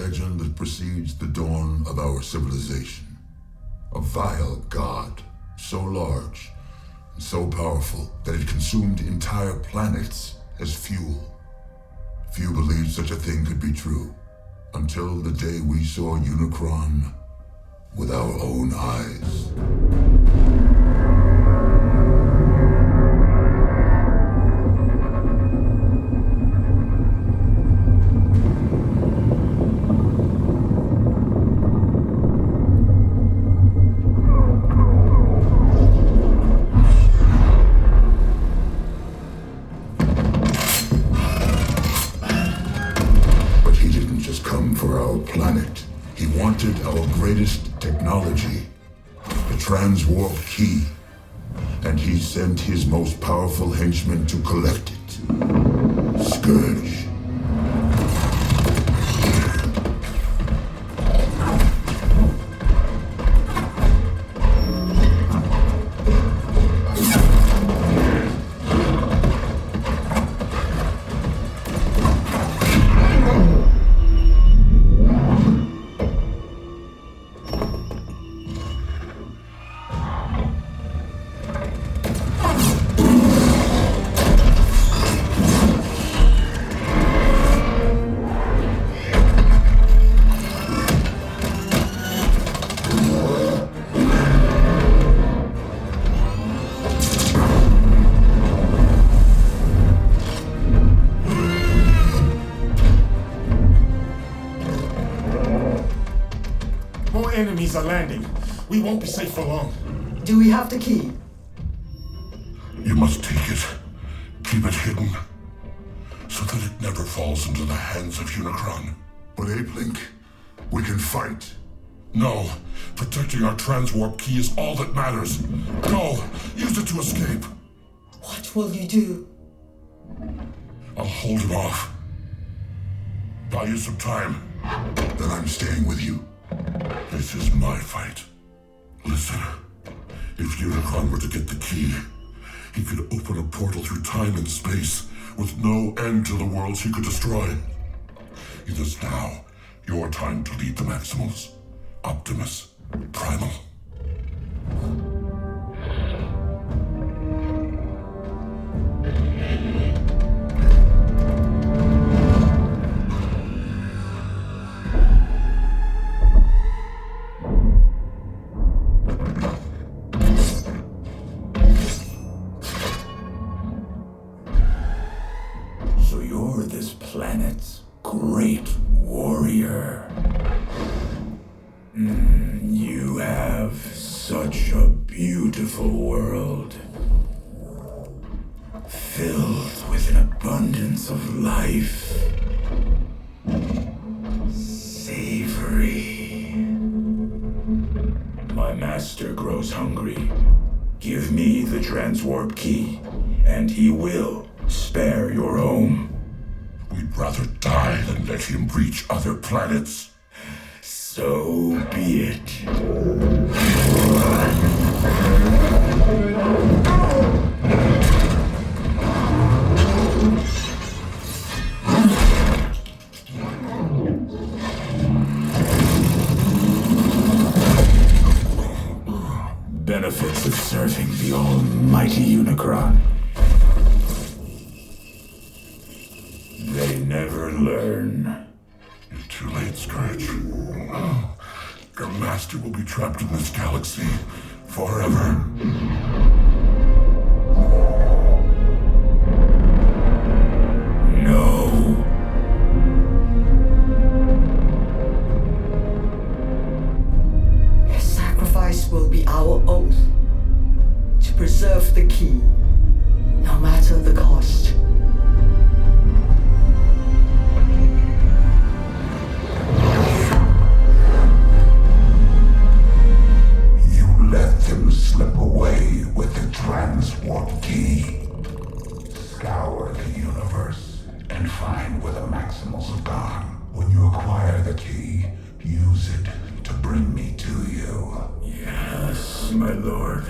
legend that precedes the dawn of our civilization. A vile god, so large and so powerful that it consumed entire planets as fuel. Few believed such a thing could be true, until the day we saw Unicron with our own eyes. Technology, the transwarp key, and he sent his most powerful henchman to collect it. Scourge. Enemies are landing. We won't be safe for long. Do we have the key? You must take it. Keep it hidden, so that it never falls into the hands of Unicron. But Ape-Link, we can fight. No. Protecting our transwarp key is all that matters. Go! Use it to escape. What will you do? I'll hold it off. Buy you some time. Then I'm staying with you. This is my fight. Listen, if Unicron were to get the key, he could open a portal through time and space with no end to the worlds he could destroy. It is now your time to lead the Maximals. Optimus Primal. Planet's great warrior. You have such a beautiful world, filled with an abundance of life. Savory. My master grows hungry. Give me the transwarp key, and he will spare your home. We'd rather die than let him reach other planets. So be it. Benefits of serving the almighty Unicron. They never learn. You're too late, Scourge. Your master will be trapped in this galaxy forever. No. His sacrifice will be our oath to preserve the key, no matter the cost. Let them slip away with the transwarp key. Scour the universe and find where the Maximals have gone. When you acquire the key, use it to bring me to you. Yes, my lord.